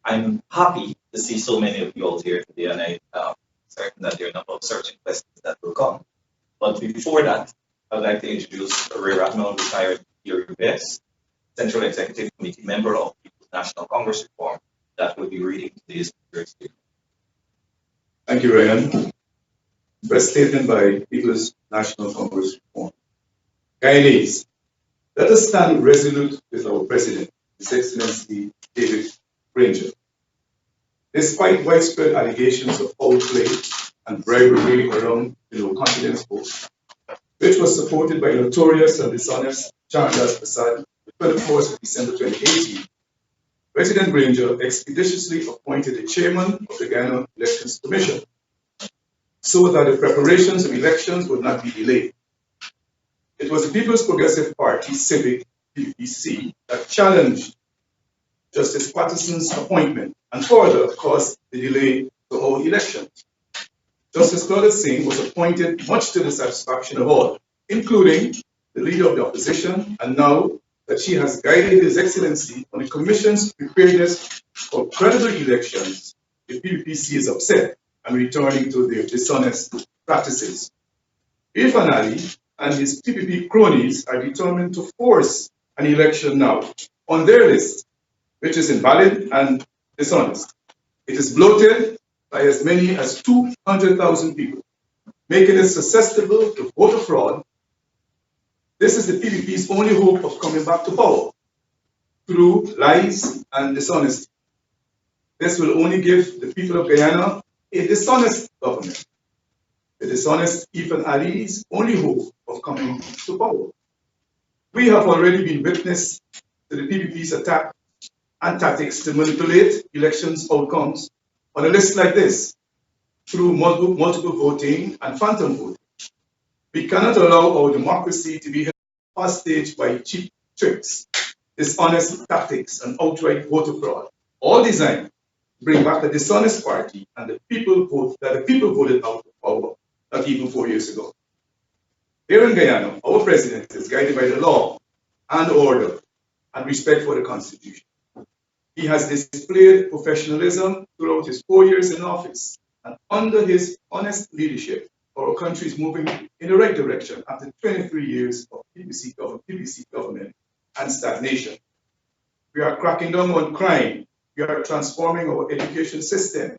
I'm happy to see so many of you all here today, and I'm certain that there are a number of searching questions that will come. But before that, I'd like to introduce Ray Ratnall, retired UBS, Central Executive Committee member of People's National Congress Reform, that will be reading today's speaker statement. Thank you, Ryan. First statement by People's National Congress Reform. Guyanese, let us stand resolute with our President, His Excellency David Granger. Despite widespread allegations of foul play and bribery around the low confidence vote, which was supported by notorious and dishonest Charles Prasad, the 24th of December 2018, President Granger expeditiously appointed the chairman of the Guyana Elections Commission so that the preparations of elections would not be delayed. It was the People's Progressive Party, Civic, PPC, that challenged Justice Patterson's appointment and further caused the delay to our elections. Justice Claudia Singh was appointed much to the satisfaction of all, including the leader of the opposition, and now that she has guided His Excellency on the Commission's preparedness for credible elections, the PPC is upset and returning to their dishonest practices. Irfan Ali and his PPP cronies are determined to force an election now on their list, which is invalid and dishonest. It is bloated by as many as 200,000 people, making it susceptible to voter fraud. This is the PPP's only hope of coming back to power through lies and dishonesty. This will only give the people of Guyana a dishonest government. The dishonest Irfan Ali's only hope of coming to power. We have already been witness to the PPP's attack and tactics to manipulate elections outcomes on a list like this through multiple voting and phantom voting. We cannot allow our democracy to be held hostage by cheap tricks, dishonest tactics, and outright voter fraud, all designed to bring back a dishonest party and the people voted out of power not even 4 years ago. Here in Guyana, our president is guided by the law and order and respect for the Constitution. He has displayed professionalism throughout his 4 years in office, and under his honest leadership, our country is moving in the right direction after 23 years of PPC government and stagnation. We are cracking down on crime. We are transforming our education system.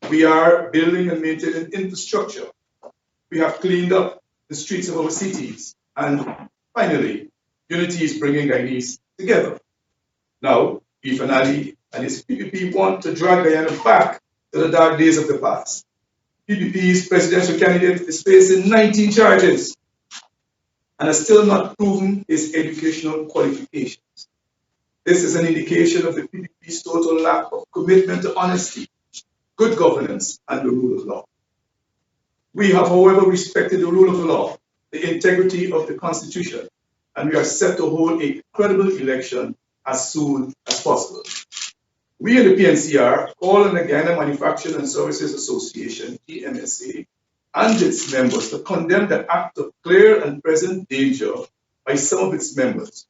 We are building and maintaining infrastructure. We have cleaned up the streets of our cities. And finally, unity is bringing Guyanese together. Now, Irfan Ali and his PPP want to drag Guyana back to the dark days of the past. PPP's presidential candidate is facing 19 charges and has still not proven his educational qualifications. This is an indication of the PPP's total lack of commitment to honesty, good governance, and the rule of law. We have, however, respected the rule of law, the integrity of the Constitution, and we are set to hold a credible election as soon as possible. We in the PNCR call on the Guyana Manufacturing and Services Association, GMSA, and its members to condemn the act of clear and present danger by some of its members.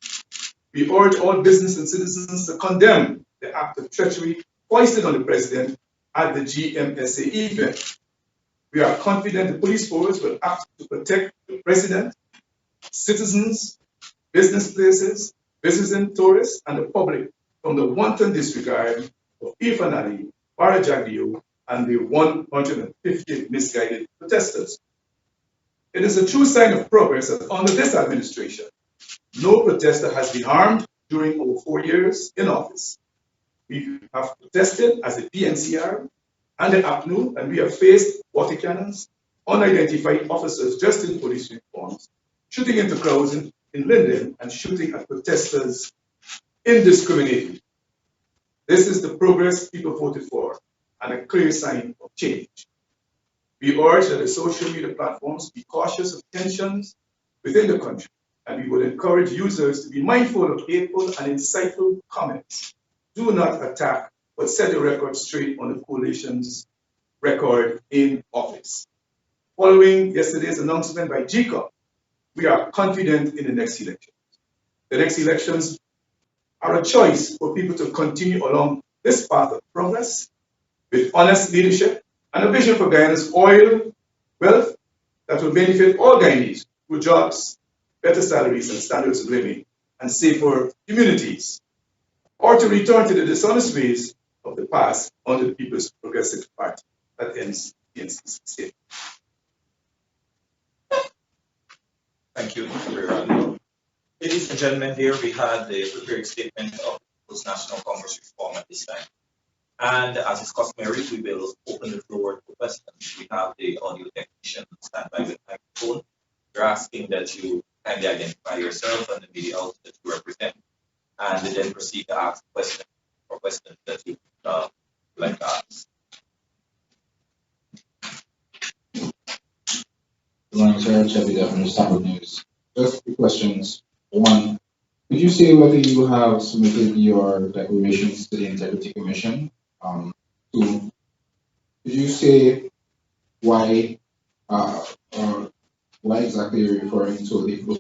We urge all business and citizens to condemn the act of treachery foisted on the president at the GMSA event. We are confident the police force will act to protect the president, citizens, business places, visiting tourists, and the public from the wanton disregard of Irfan Ali, Bara Jagdeo, and the 150 misguided protesters. It is a true sign of progress that under this administration, no protester has been harmed during our 4 years in office. We have protested as the PNCR and the APNU, and we have faced water cannons, unidentified officers dressed in police uniforms, shooting into crowds in Linden, and shooting at protesters indiscriminately. This is the progress people voted for and a clear sign of change. We urge that the social media platforms be cautious of tensions within the country, and we would encourage users to be mindful of hateful and insightful comments. Do not attack, but set the record straight on the coalition's record in office. Following yesterday's announcement by GCOP, we are confident in the next elections. The next elections are a choice for people to continue along this path of progress with honest leadership and a vision for Guyana's oil wealth that will benefit all Guyanese through jobs, better salaries and standards of living, and safer communities, or to return to the dishonest ways of the past under the People's Progressive Party. That ends the PNCC statement. Thank you, Reverend. Ladies and gentlemen, here we had the prepared statement of the People's National Congress reform at this time. And as is customary, we will open the floor to questions. We have the audio technician standby with microphone. We're asking that you kindly identify yourself and the media outlet that you represent, and then proceed to ask questions or questions that you like to ask. Good morning, sir. Chevy from the Standard News. Just two questions. One, could you say whether you have submitted your declarations to the Integrity Commission? Two, could you say why, or why exactly you're referring to the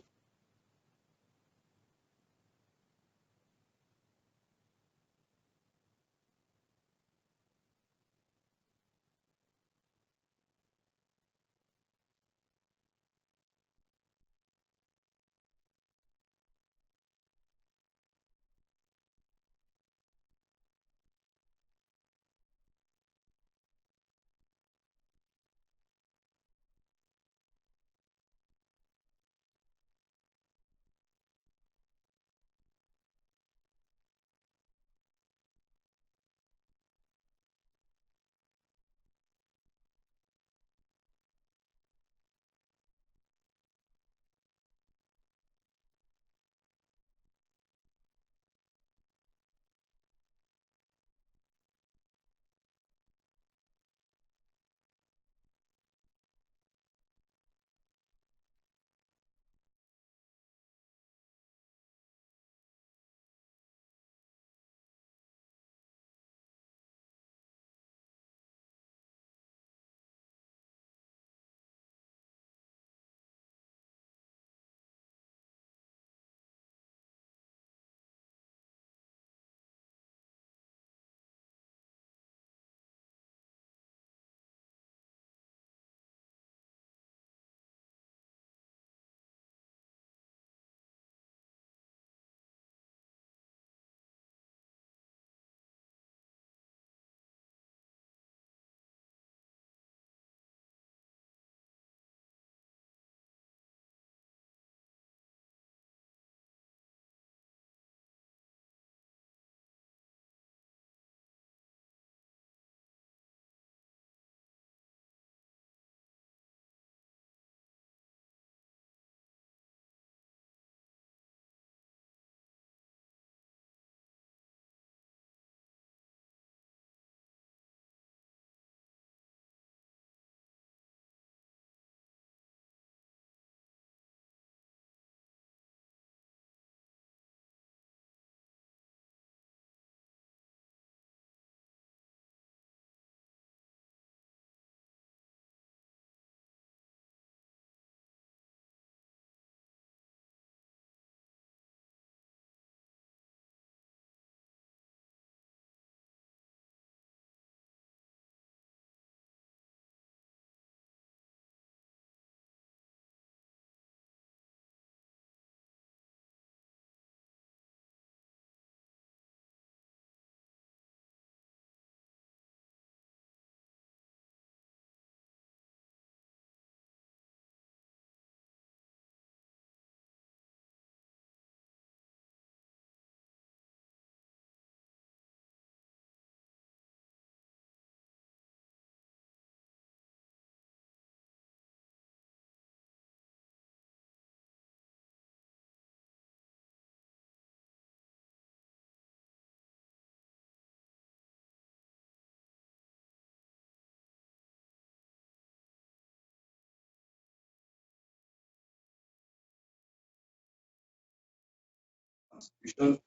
Constitution.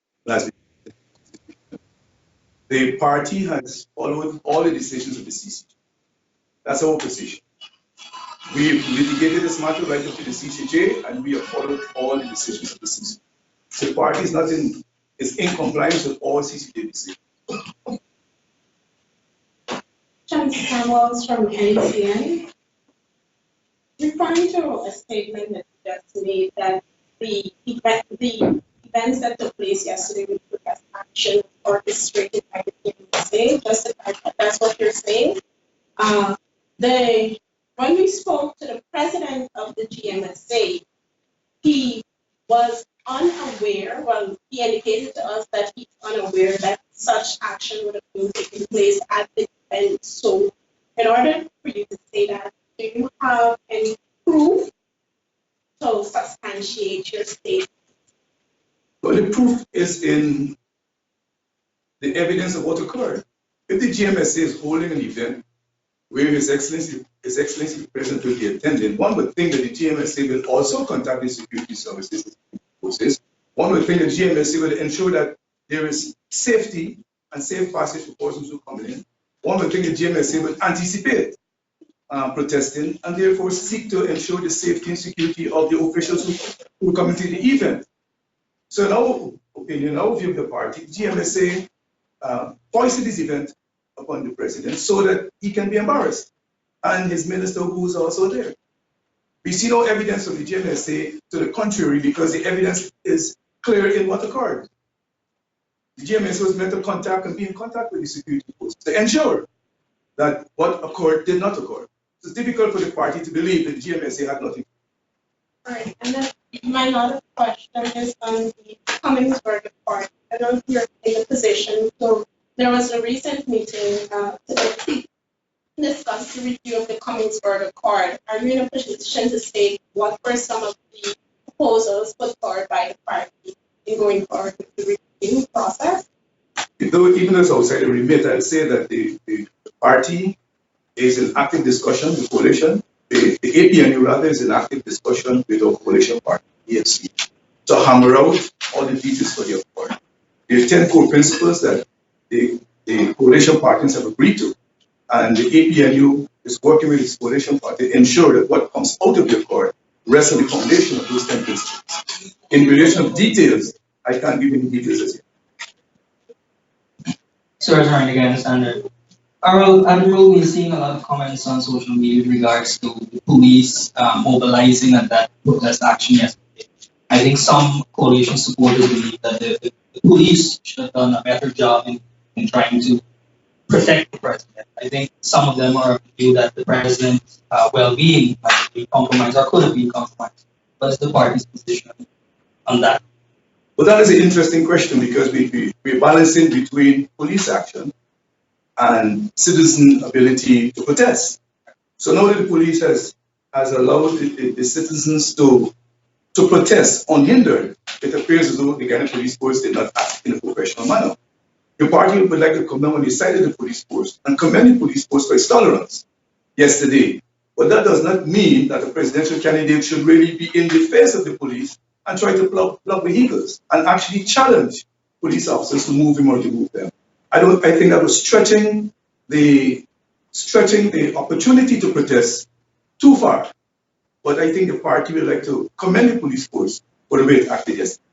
The party has followed all the decisions of the CCJ. That's our position. We litigated this matter right up to the CCJ, and we have followed all the decisions of the CCJ. So the party is not in compliance with all CCJ decisions. Samuels from NCN. Referring to a statement that you just made that the events that took place yesterday with protest action orchestrated by the PNCR, just to clarify, that's what you're saying. Uh, the when we spoke to the president of the GMSA, he was unaware. Well, he indicated to us that he's unaware that such action would have been taking place at the event. So, in order for you to say that, do you have any proof to substantiate your statement? Well, the proof is in the evidence of what occurred. If the GMSA is holding an event where His Excellency the President will be attending, one would think that the GMSA will also contact the security services forces. One would think that the GMSA will ensure that there is safety and safe passage for persons who come in. One would think the GMSA will anticipate protesting and therefore seek to ensure the safety and security of the officials who come into the event. So in our opinion, in our view of the party, GMSA foisted this event upon the president so that he can be embarrassed, and his minister who is also there. We see no evidence of the GMSA to the contrary because the evidence is clear in what occurred. The GMSA was meant to contact and be in contact with the security forces to ensure that what occurred did not occur. It's difficult for the party to believe that the GMSA had nothing. All right, and then my other question is on the Cummingsburg part. I don't know if you're in a position. So there was a recent meeting to discuss the review of the Cummingsburg Accord. Are you in a position to say what were some of the proposals put forward by the party in going forward with the review process? Even though it's outside the remit, I'll say that the party is in active discussion, the coalition, the APNU rather is in active discussion with our coalition partner, EFC, to hammer out all the details for the accord. There are 10 core principles that the coalition partners have agreed to, and the APNU is working with its coalition party to ensure that what comes out of the accord rests on the foundation of those 10 principles. In relation to details, I can't give any details as yet. Sir, trying to get standard. Admiral, we're seeing a lot of comments on social media with regards to the police mobilizing at that protest action yesterday. I think some coalition supporters believe that the police should have done a better job in trying to protect the president. I think some of them are of the view that the president's well-being might be compromised or could have been compromised. What is the party's position on that? Well, that is an interesting question because we're balancing between police action and citizen ability to protest. So now that the police has allowed the citizens to protest unhindered, it appears as though the Ghana police force did not act in a professional manner. The party would like to commend on the side of the police force and commend the police force for its tolerance yesterday. But that does not mean that the presidential candidate should really be in the face of the police and try to block vehicles and actually challenge police officers to move him or to move them. I think that was stretching the opportunity to protest too far. But I think the party would like to commend the police force for the way it acted yesterday.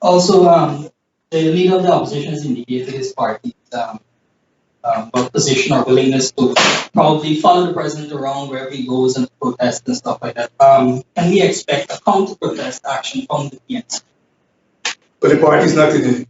Also, the leader of the opposition has indicated his party's position or willingness to probably follow the president around wherever he goes and protest and stuff like that. Can we expect a counter-protest action from the PNC? But the party is not in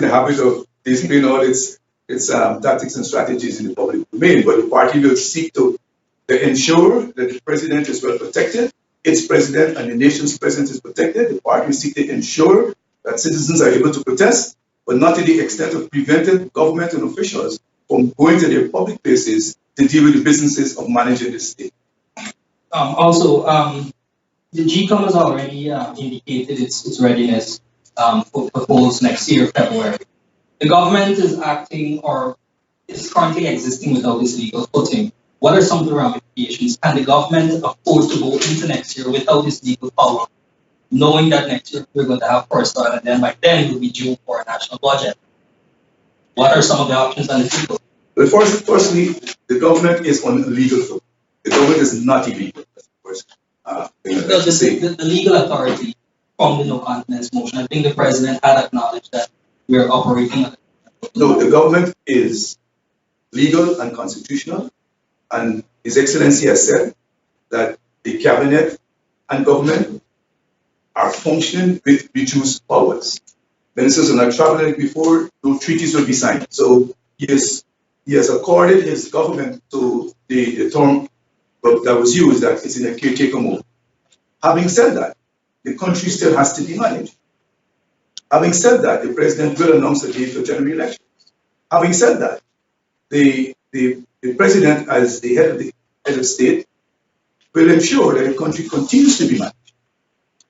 the habit of displaying all its tactics and strategies in the public domain. But the party will seek to ensure that the president is well protected, its president and the nation's president is protected. The party will seek to ensure that citizens are able to protest, but not to the extent of preventing government and officials from going to their public places to deal with the businesses of managing the state. The GCOM has already indicated its readiness for polls next year, February. The government is acting or is currently existing without this legal footing. What are some of the ramifications? Can the government afford to go into next year without this legal power, knowing that next year we're going to have first oil and then by then we'll be due for a national budget? What are some of the options on the table? Well, firstly, the government is on a legal foot. The government is not illegal. The legal authority from the no confidence motion, I think the president had acknowledged that we are operating. No, the government is legal and constitutional. And His Excellency has said that the cabinet and government are functioning with reduced powers. Ministers are not traveling before those treaties will be signed. So he has accorded his government to the term that was used, that it's in a caretaker mode. Having said that, the country still has to be managed. Having said that, the president will announce a date for general elections. Having said that, the president, as the head of state, will ensure that the country continues to be managed.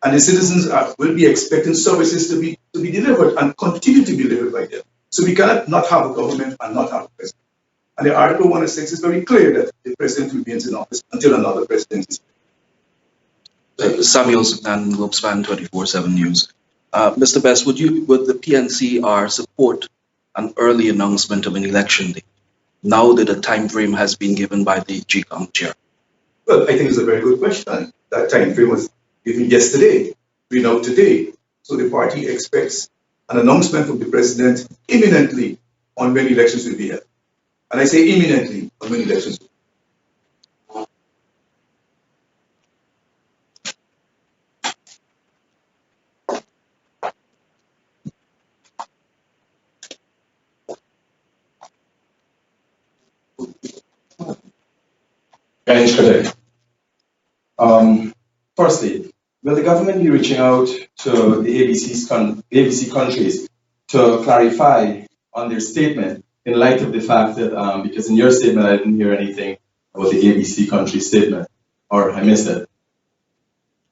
And the citizens will be expecting services to be delivered and continue to be delivered by them. So we cannot not have a government and not have a president. And the Article 106 is very clear that the president remains in office until another president is. Samuel Sultan, Globespan 24/7 News. Mr. Best, would the PNCR support an early announcement of an election date now that a time frame has been given by the GCOM chair? Well, I think it's a very good question. That time frame was given yesterday. We know today. So the party expects an announcement from the president imminently on when elections will be held. And I say imminently on when elections will be held. Firstly, will the government be reaching out to the ABC countries to clarify on their statement in light of the fact that, because in your statement I didn't hear anything about the ABC country statement, or I missed it.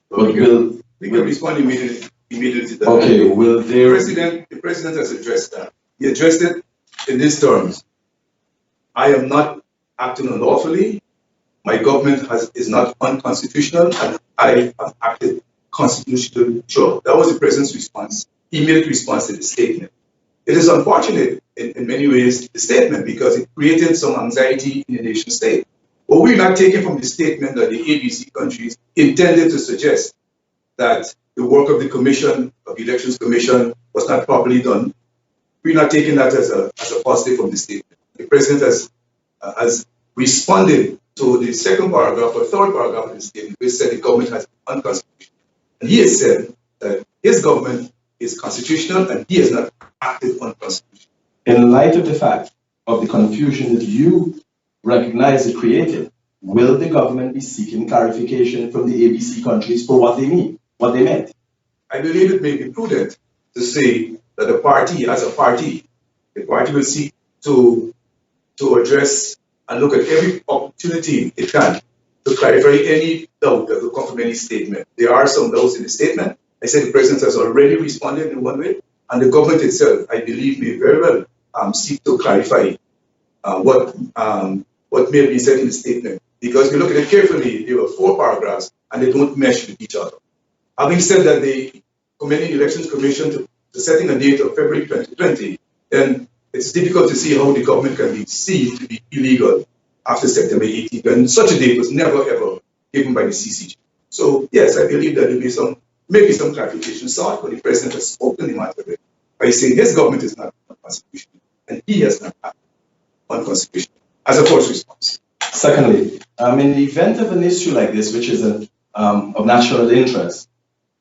But we can respond immediately to that. Okay, will there... The president has addressed that. He addressed it in these terms. I am not acting unlawfully. My government is not unconstitutional, and I have acted constitutionally sure. That was the president's response, immediate response to the statement. It is unfortunate in many ways, the statement, because it created some anxiety in the nation state. But we're not taking from the statement that the ABC countries intended to suggest that the work of the Commission, of the Elections Commission, was not properly done. We're not taking that as a positive from the statement. The president has responded to the second paragraph or third paragraph of the statement, which said the government has been unconstitutional. And he has said that his government is constitutional and he has not acted unconstitutional. In light of the fact of the confusion that you recognize it created, will the government be seeking clarification from the ABC countries for what they mean, what they meant? I believe it may be prudent to say that the party, as a party, the party will seek to address and look at every opportunity it can to clarify any doubt that will come from any statement. There are some doubts in the statement. I said the president has already responded in one way, and the government itself, I believe, may very well seek to clarify what may have been said in the statement. Because if you look at it carefully, there were 4 paragraphs, and they don't mesh with each other. Having said that, the Elections Commission to setting a date of February 2020, then it's difficult to see how the government can be seen to be illegal after September 18th, and such a date was never ever given by the CCG. So yes, I believe that there will be maybe some clarification sought, but the president has spoken the matter by saying his government is not unconstitutional and he has not acted unconstitutional as a first response. Secondly, in the event of an issue like this, which is of national interest,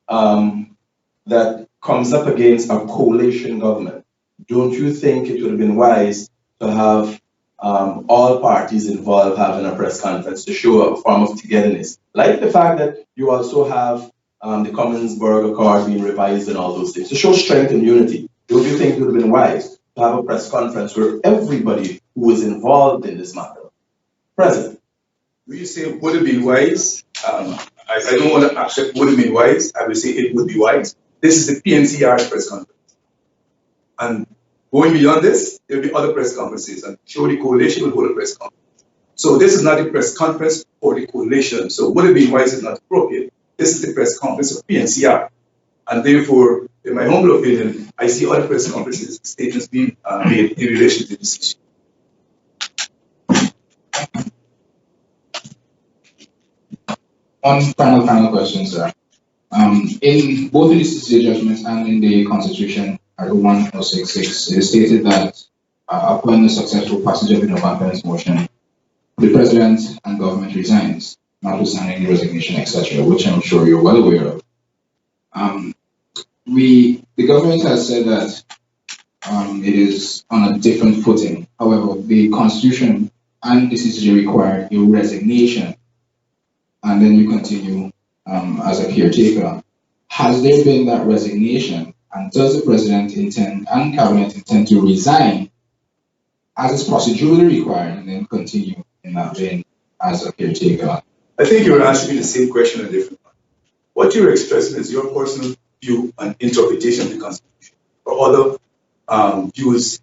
that comes up against a coalition government, don't you think it would have been wise to have all parties involved having a press conference to show a form of togetherness? Like the fact that you also have the Commonsburg Accord being revised and all those things, to show strength and unity. Don't you think it would have been wise to have a press conference where everybody who is involved in this matter present? When you say would it be wise, I don't want to accept would it be wise. I would say it would be wise. This is the PNCR press conference. And going beyond this, there will be other press conferences, and sure, the coalition will hold a press conference. So this is not a press conference for the coalition. So would it be wise is not appropriate. This is the press conference of PNCR. And therefore, in my humble opinion, I see other press conferences, statements being made in relation to this issue. One final question, sir. In both the CCJ judgments and in the Constitution, Article 1066, it is stated that upon the successful passage of the no confidence motion, the president and government resigns, notwithstanding the resignation, etc., which I'm sure you're well aware of. The government has said that it is on a different footing. However, the constitution and the CCJ require a resignation, and then you continue as a caretaker. Has there been that resignation, and does the president intend and cabinet intend to resign as is procedurally required and then continue in that vein as a caretaker? I think you're asking me the same question in a different way. What you're expressing is your personal view and interpretation of the Constitution, or other views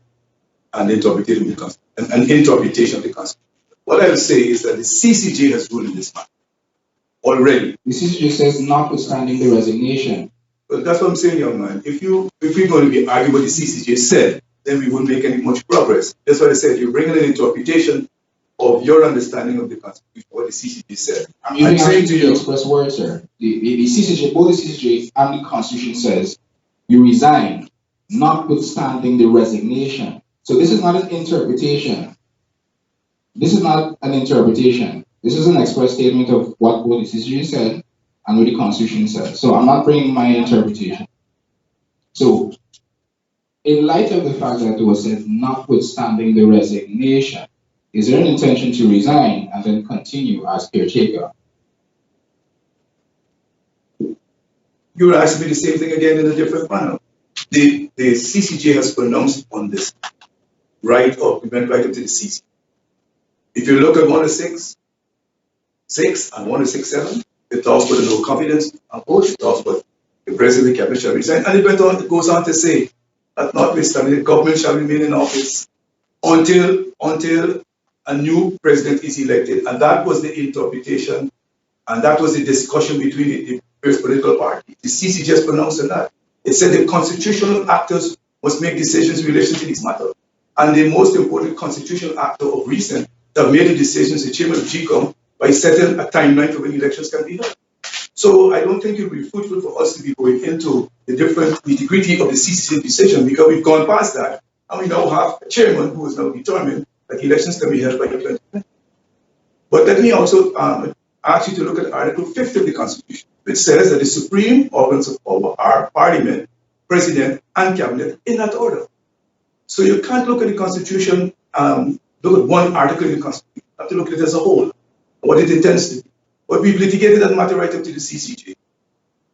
and interpretation of the Constitution. An interpretation of the Constitution. What I will say is that the CCJ has ruled in this matter already. The CCJ says notwithstanding the resignation. But that's what I'm saying, young man. If we're going to be arguing what the CCJ said, then we won't make any much progress. That's what I said. You're bringing an interpretation of your understanding of the Constitution, what the CCJ said. I'm using to express words, sir. The CCJ, both the CCJ and the Constitution says you resign, notwithstanding the resignation. So this is not an interpretation. This is not an interpretation. This is an express statement of what both the CCJ said and what the Constitution said. So I'm not bringing my interpretation. So, in light of the fact that it was said notwithstanding the resignation, is there an intention to resign and then continue as caretaker? You're asking me the same thing again in a different manner. The CCJ has pronounced on this right up. We went right up to the CCJ. If you look at 106.6 and 106.7, it talks about the no confidence approach. It talks about the president of the cabinet shall resign, and it goes on to say that notwithstanding the government shall remain in office until a new president is elected. And that was the interpretation, and that was the discussion between the various political parties. The CCJ just pronounced on that. It said the constitutional actors must make decisions in relation to this matter. And the most important constitutional actor of recent that made the decisions, the chairman of GCOM, by setting a timeline for when elections can be held. So I don't think it would be fruitful for us to be going into the different nitty-gritty of the CCJ decision, because we've gone past that, and we now have a chairman who is now determined that elections can be held by 2020. But let me also ask you to look at Article 50 of the Constitution, which says that the supreme organs of power are Parliament, President, and Cabinet in that order. So you can't look at the Constitution, look at one article in the Constitution. You have to look at it as a whole, what it intends to be. But we've litigated that matter right up to the CCJ.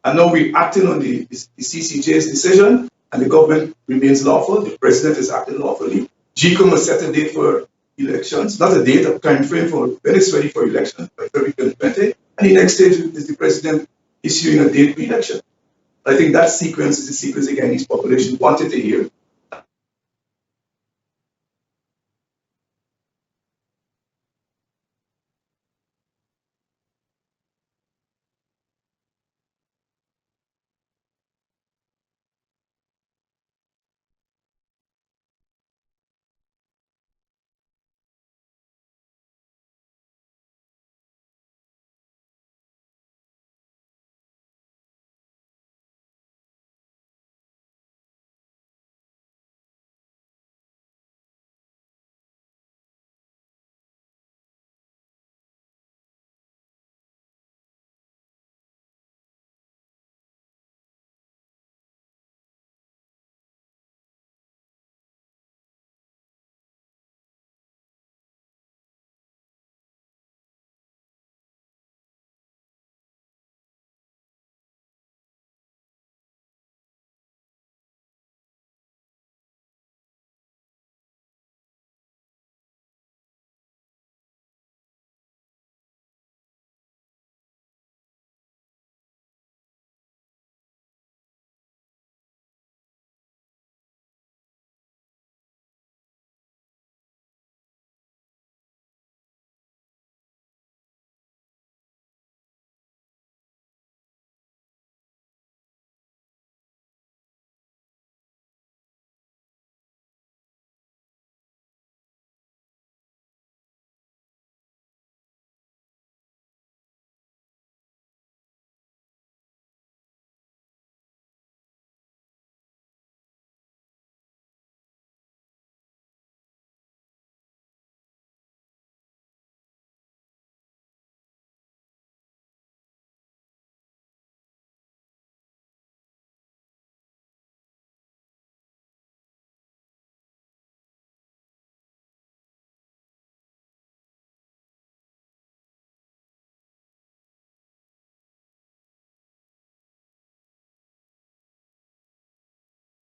And now we're acting on the CCJ's decision, and the government remains lawful. The president is acting lawfully. GCOM has set a date for elections, not a date, a time frame for when it's ready for election by February 2020. And the next stage is the president issuing a date for election. I think that sequence is the sequence, again, each population wanted to hear.